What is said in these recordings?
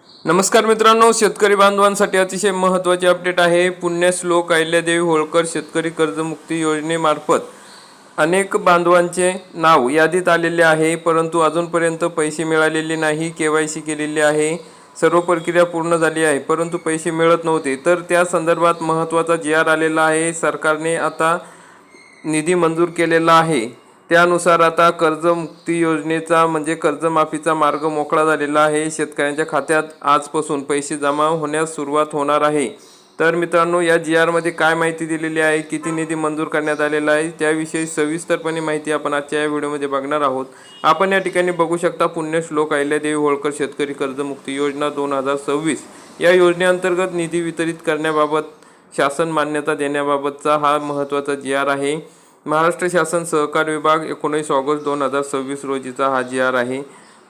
नमस्कार मित्रांनो, शेतकरी बांधवांसाठी अतिशय महत्त्वाचे अपडेट आहे। पुण्यश्लोक अहिल्यादेवी होळकर शेतकरी कर्जमुक्ती योजनेमार्फत अनेक बांधवांचे नाव यादीत आलेले आहे, परंतु अजूनपर्यंत पैसे मिळालेले नाही। केवायसी केलेली आहे, सर्व प्रक्रिया पूर्ण झाली आहे, परंतु पैसे मिळत नव्हते। तर त्या संदर्भात महत्त्वाचा जी.आर आलेला आहे। सरकारने आता निधी मंजूर केलेला आहे। त्यानुसार आता कर्जमुक्ती योजनेचा म्हणजे कर्जमाफीचा मार्ग मोकळा झालेला आहे। शेतकऱ्यांच्या खात्यात आजपासून पैसे जमा होण्यास सुरुवात होणार आहे। तर मित्रांनो, या जी.आर मध्ये काय माहिती दिलेली आहे, किती निधी मंजूर करण्यात आलेला आहे, त्याविषयी सविस्तरपणे माहिती आपण आजच्या या व्हिडिओमध्ये बघणार आहोत। आपण या ठिकाणी बघू शकता, पुण्यश्लोक अहिल्यादेवी होळकर शेतकरी कर्जमुक्ती योजना 2026 या योजनेअंतर्गत निधी वितरित करण्याबाबत शासन मान्यता देण्याबाबतचा हा महत्त्वाचा जी.आर आहे। महाराष्ट्र शासन सहकार विभाग 19 ऑगस्ट 2026 रोजीचा हा जी.आर आहे।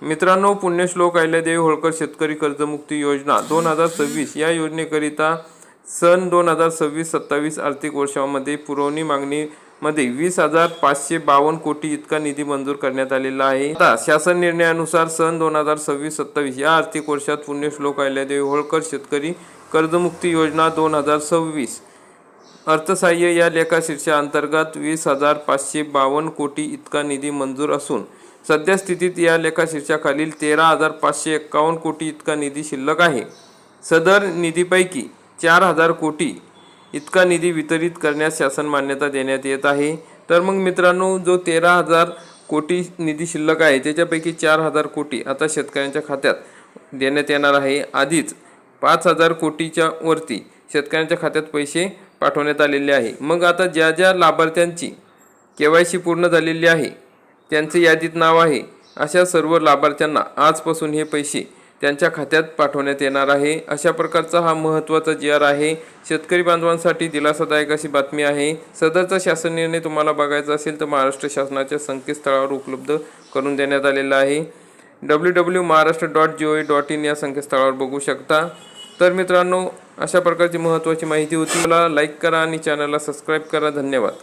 मित्रांनो, पुण्यश्लोक अहिल्यादेवी होळकर शेतकरी कर्जमुक्ती योजना 2026 या योजनेकरिता सन 2026-27 आर्थिक वर्षामध्ये पुरवणी मागणीमध्ये 20,552 कोटी इतका निधी मंजूर करण्यात आलेला आहे। आता शासन निर्णयानुसार सन 2026-27 या आर्थिक वर्षात पुण्यश्लोक अहिल्यादेवी होळकर शेतकरी कर्जमुक्ती योजना 2026 अर्थसहाय्य या लेखाशीर्षाअंतर्गत 20,552 कोटी इतका निधी मंजूर असून सध्या स्थितीत या लेखाशीर्षाखालील 13,551 कोटी इतका निधी शिल्लक आहे। सदर निधीपैकी 4,000 कोटी इतका निधी वितरित करण्यास शासन मान्यता देण्यात येत आहे। तर मग मित्रांनो, जो 13,000 कोटी निधी शिल्लक आहे त्याच्यापैकी 4,000 कोटी आता शेतकऱ्यांच्या खात्यात देण्यात येणार आहे। आधीच 5,000 कोटीच्या वरती शेतकऱ्यांच्या खात्यात पैसे पाठवण्यात आलेले आहे। मग आता ज्या ज्या लाभार्थ्यांची केवायसी पूर्ण झालेली आहे, त्यांचे यादीत नाव आहे, अशा सर्व लाभार्थ्यांना आजपासून हे पैसे त्यांच्या खात्यात पाठवण्यात येणार आहे। अशा प्रकारचा हा महत्त्वाचा जी.आर आहे। शेतकरी बांधवांसाठी दिलासादायक अशी बातमी आहे। सदरचा शासन निर्णय तुम्हाला बघायचा असेल तर महाराष्ट्र शासनाच्या संकेतस्थळावर उपलब्ध करून देण्यात आलेला आहे। www.maharashtra.gov.in या संकेतस्थळावर बघू शकता। तर मित्रांनो, अशा प्रकारची महत्त्वाची माहिती होती। मला लाईक करा आणि चॅनलला सबस्क्राईब करा। धन्यवाद।